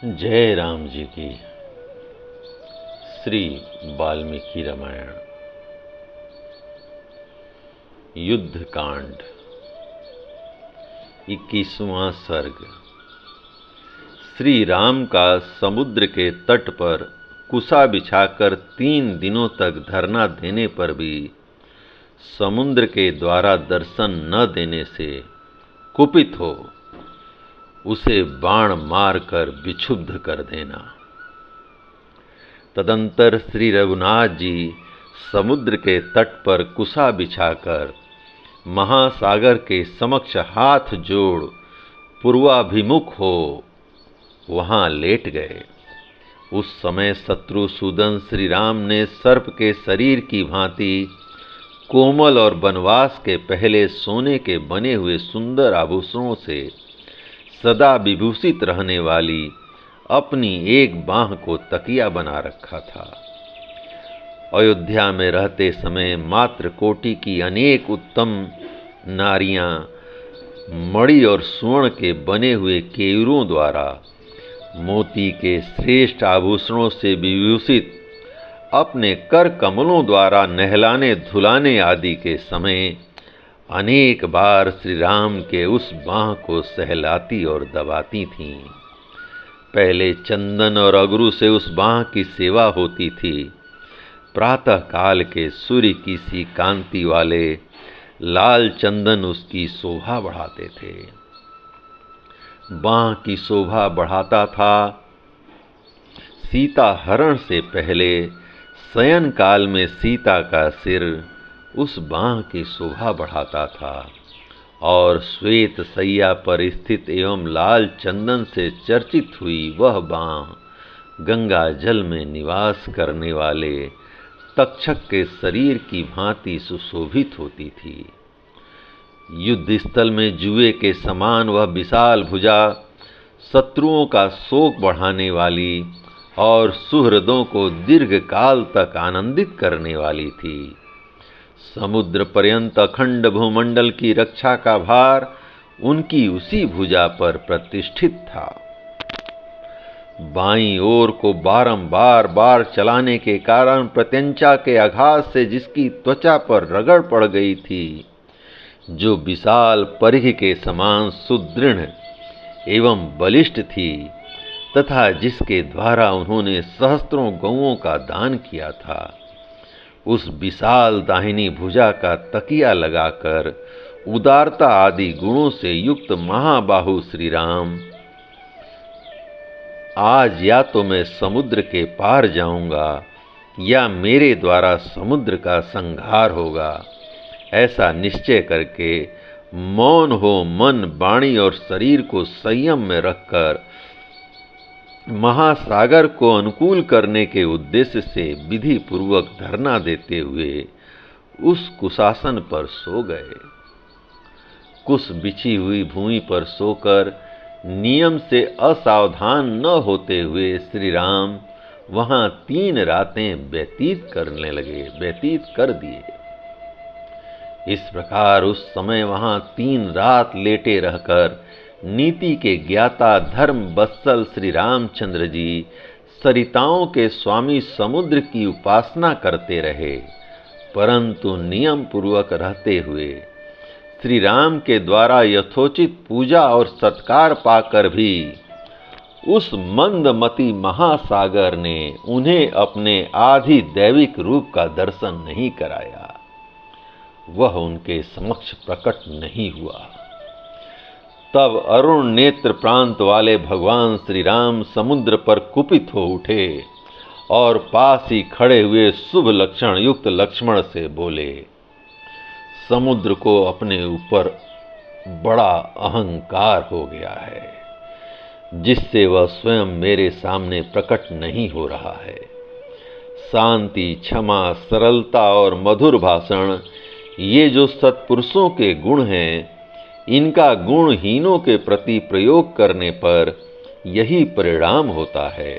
जय राम जी की। श्री वाल्मीकि रामायण युद्ध कांड 21वां सर्ग। श्री राम का समुद्र के तट पर कुसा बिछाकर 3 दिनों तक धरना देने पर भी समुद्र के द्वारा दर्शन न देने से कुपित हो उसे बाण मारकर विक्षुब्ध कर देना। तदंतर श्री रघुनाथ जी समुद्र के तट पर कुसा बिछाकर महासागर के समक्ष हाथ जोड़ पूर्वाभिमुख हो वहां लेट गए। उस समय शत्रुसूदन श्री राम ने सर्प के शरीर की भांति कोमल और वनवास के पहले सोने के बने हुए सुंदर आभूषणों से सदा विभूषित रहने वाली अपनी एक बांह को तकिया बना रखा था। अयोध्या में रहते समय मात्र कोटि की अनेक उत्तम नारियां मणि और स्वर्ण के बने हुए केयूरों द्वारा मोती के श्रेष्ठ आभूषणों से विभूषित अपने कर कमलों द्वारा नहलाने धुलाने आदि के समय अनेक बार श्री राम के उस बांह को सहलाती और दबाती थीं। पहले चंदन और अगरू से उस बांह की सेवा होती थी। प्रातः काल के सूर्य की सी कांति वाले लाल चंदन उसकी शोभा बढ़ाते थे। बांह की शोभा बढ़ाता था। सीता हरण से पहले शयन काल में सीता का सिर उस बांह की शोभा बढ़ाता था और श्वेत सैया पर स्थित एवं लाल चंदन से चर्चित हुई वह बांह गंगा जल में निवास करने वाले तक्षक के शरीर की भांति सुशोभित होती थी। युद्ध स्थल में जुए के समान वह विशाल भुजा शत्रुओं का शोक बढ़ाने वाली और सुहृदों को दीर्घ काल तक आनंदित करने वाली थी। समुद्र पर्यंत अखंड भूमंडल की रक्षा का भार उनकी उसी भुजा पर प्रतिष्ठित था। बाईं ओर को बार चलाने के कारण प्रत्यंचा के आघात से जिसकी त्वचा पर रगड़ पड़ गई थी, जो विशाल परिघ के समान सुदृढ़ एवं बलिष्ठ थी तथा जिसके द्वारा उन्होंने सहस्त्रों गौओं का दान किया था, उस विशाल दाहिनी भुजा का तकिया लगाकर उदारता आदि गुणों से युक्त महाबाहु श्री राम आज या तो मैं समुद्र के पार जाऊंगा या मेरे द्वारा समुद्र का संहार होगा, ऐसा निश्चय करके मौन हो मन वाणी और शरीर को संयम में रखकर महासागर को अनुकूल करने के उद्देश्य से विधि पूर्वक धरना देते हुए उस कुशासन पर सो गए। कुश बिछी हुई भूमि पर सोकर नियम से असावधान न होते हुए श्री राम वहां 3 रातें व्यतीत कर दिए। इस प्रकार उस समय वहां 3 रात लेटे रहकर नीति के ज्ञाता धर्म वत्सल श्री रामचंद्र जी सरिताओं के स्वामी समुद्र की उपासना करते रहे, परंतु नियम पूर्वक रहते हुए श्री राम के द्वारा यथोचित पूजा और सत्कार पाकर भी उस मंदमती महासागर ने उन्हें अपने आधि दैविक रूप का दर्शन नहीं कराया। वह उनके समक्ष प्रकट नहीं हुआ। तब अरुण नेत्र प्रांत वाले भगवान श्री राम समुद्र पर कुपित हो उठे और पास ही खड़े हुए शुभ लक्षण युक्त लक्ष्मण से बोले, समुद्र को अपने ऊपर बड़ा अहंकार हो गया है, जिससे वह स्वयं मेरे सामने प्रकट नहीं हो रहा है। शांति, क्षमा, सरलता और मधुर भाषण ये जो सत्पुरुषों के गुण हैं, इनका गुणहीनों के प्रति प्रयोग करने पर यही परिणाम होता है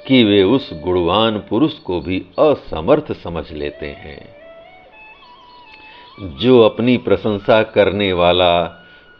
कि वे उस गुणवान पुरुष को भी असमर्थ समझ लेते हैं। जो अपनी प्रशंसा करने वाला,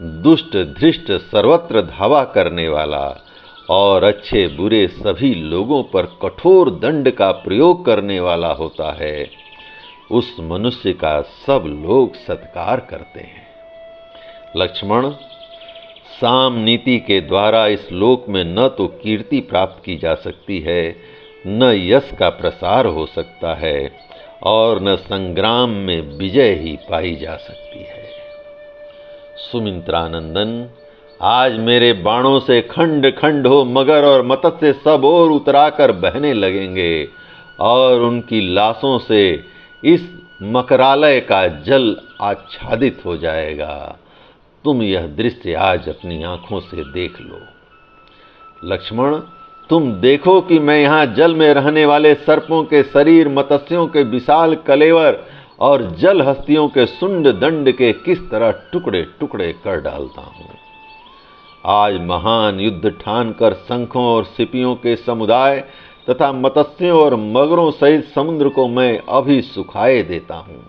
दुष्ट धृष्ट सर्वत्र धावा करने वाला और अच्छे बुरे सभी लोगों पर कठोर दंड का प्रयोग करने वाला होता है, उस मनुष्य का सब लोग सत्कार करते हैं। लक्ष्मण, साम नीति के द्वारा इस लोक में न तो कीर्ति प्राप्त की जा सकती है, न यश का प्रसार हो सकता है, और न संग्राम में विजय ही पाई जा सकती है। सुमित्रानंदन, आज मेरे बाणों से खंड खंड हो मगर और मत्स्य सब ओर उतराकर बहने लगेंगे, और उनकी लाशों से इस मकरालय का जल आच्छादित हो जाएगा। तुम यह दृश्य आज अपनी आंखों से देख लो। लक्ष्मण, तुम देखो कि मैं यहाँ जल में रहने वाले सर्पों के शरीर, मत्स्यों के विशाल कलेवर और जल हस्तियों के सुंड दंड के किस तरह टुकड़े टुकड़े कर डालता हूँ। आज महान युद्ध ठानकर शंखों और सिपियों के समुदाय तथा मत्स्यों और मगरों सहित समुद्र को मैं अभी सुखाए देता हूँ।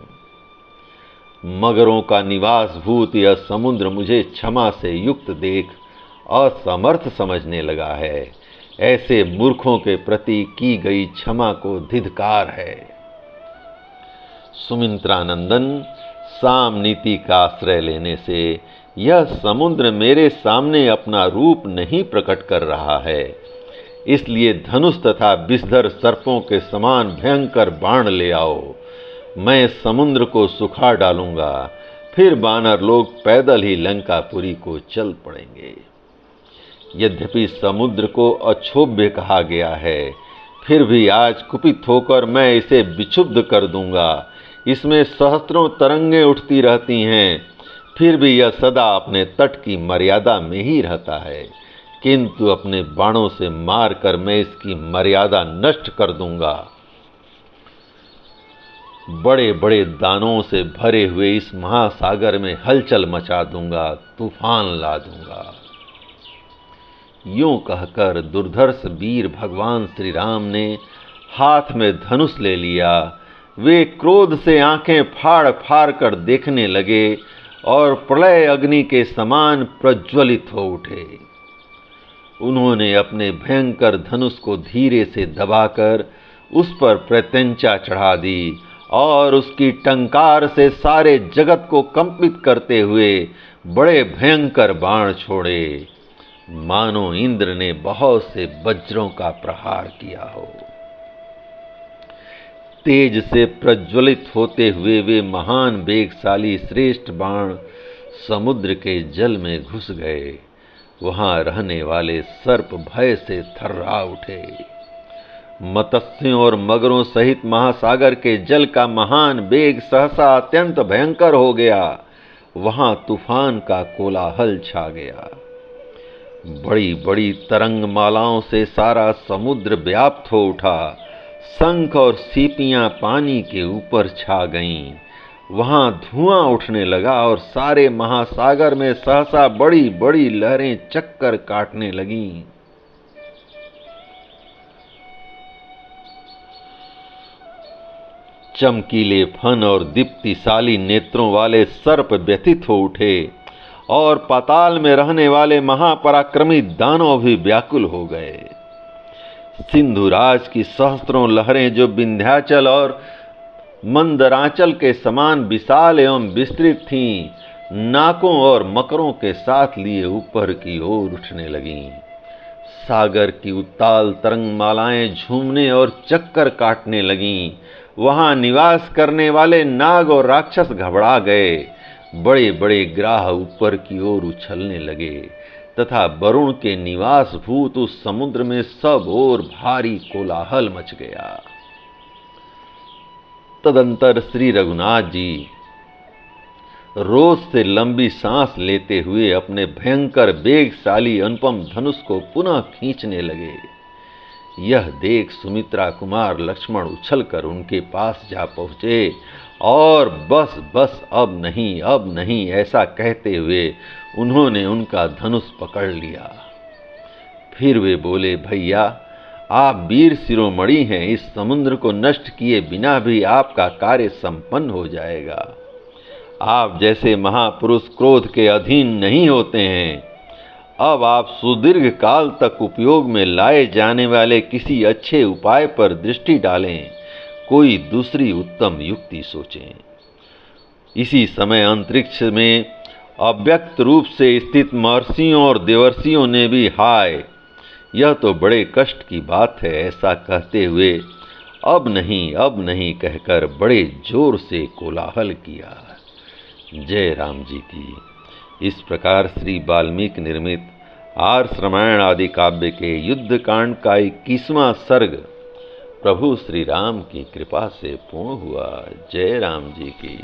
मगरों का निवास भूत यह समुद्र मुझे क्षमा से युक्त देख असमर्थ समझने लगा है। ऐसे मूर्खों के प्रति की गई क्षमा को धिक्कार है। सुमित्रानंदन, साम नीति का आश्रय लेने से यह समुद्र मेरे सामने अपना रूप नहीं प्रकट कर रहा है, इसलिए धनुष तथा विषधर सर्पों के समान भयंकर बाण ले आओ। मैं समुद्र को सुखा डालूंगा, फिर वानर लोग पैदल ही लंकापुरी को चल पड़ेंगे। यद्यपि समुद्र को अक्षोभ्य कहा गया है, फिर भी आज कुपित होकर मैं इसे विक्षुब्ध कर दूंगा। इसमें सहस्त्रों तरंगें उठती रहती हैं, फिर भी यह सदा अपने तट की मर्यादा में ही रहता है, किंतु अपने बाणों से मारकर मैं इसकी मर्यादा नष्ट कर दूंगा। बड़े बड़े दानों से भरे हुए इस महासागर में हलचल मचा दूंगा, तूफान ला दूंगा। यूं कहकर दुर्धर्ष वीर भगवान श्री राम ने हाथ में धनुष ले लिया। वे क्रोध से आंखें फाड़ फाड़ कर देखने लगे और प्रलय अग्नि के समान प्रज्वलित हो उठे। उन्होंने अपने भयंकर धनुष को धीरे से दबाकर उस पर प्रत्यंचा चढ़ा दी और उसकी टंकार से सारे जगत को कंपित करते हुए बड़े भयंकर बाण छोड़े, मानो इंद्र ने बहुत से वज्रों का प्रहार किया हो। तेज से प्रज्वलित होते हुए वे महान वेगशाली श्रेष्ठ बाण समुद्र के जल में घुस गए। वहां रहने वाले सर्प भय से थर्रा उठे। मत्स्यों और मगरों सहित महासागर के जल का महान वेग सहसा अत्यंत भयंकर हो गया। वहां तूफान का कोलाहल छा गया। बड़ी बड़ी तरंगमालाओं से सारा समुद्र व्याप्त हो उठा। शंख और सीपियां पानी के ऊपर छा गईं। वहां धुआं उठने लगा और सारे महासागर में सहसा बड़ी बड़ी लहरें चक्कर काटने लगीं। चमकीले फन और दीप्तिशाली नेत्रों वाले सर्प व्यथित हो उठे और पाताल में रहने वाले महापराक्रमी दानव भी व्याकुल हो गए। सिंधुराज की सहस्त्रों लहरें जो विंध्याचल और मंदराचल के समान विशाल एवं विस्तृत थीं, नाकों और मकरों के साथ लिए ऊपर की ओर उठने लगीं। सागर की उत्ताल तरंगमालाएं झूमने और चक्कर काटने लगीं। वहां निवास करने वाले नाग और राक्षस घबरा गए। बड़े बड़े ग्राह ऊपर की ओर उछलने लगे तथा वरुण के निवास भूत उस समुद्र में सब ओर भारी कोलाहल मच गया। तदंतर श्री रघुनाथ जी रोज से लंबी सांस लेते हुए अपने भयंकर वेगशाली अनुपम धनुष को पुनः खींचने लगे। यह देख सुमित्रा कुमार लक्ष्मण उछलकर उनके पास जा पहुंचे और बस बस अब नहीं ऐसा कहते हुए उन्होंने उनका धनुष पकड़ लिया। फिर वे बोले, भैया आप वीर शिरोमणि हैं, इस समुद्र को नष्ट किए बिना भी आपका कार्य संपन्न हो जाएगा। आप जैसे महापुरुष क्रोध के अधीन नहीं होते हैं। अब आप सुदीर्घ काल तक उपयोग में लाए जाने वाले किसी अच्छे उपाय पर दृष्टि डालें, कोई दूसरी उत्तम युक्ति सोचें। इसी समय अंतरिक्ष में अव्यक्त रूप से स्थित महर्षियों और देवर्षियों ने भी हाय, यह तो बड़े कष्ट की बात है, ऐसा कहते हुए अब नहीं कहकर बड़े जोर से कोलाहल किया। जय राम जी की। इस प्रकार श्री वाल्मीकि निर्मित आर्ष रामायण आदि काव्य के युद्ध कांड का 21वां सर्ग प्रभु श्री राम की कृपा से पूर्ण हुआ। जय राम जी की।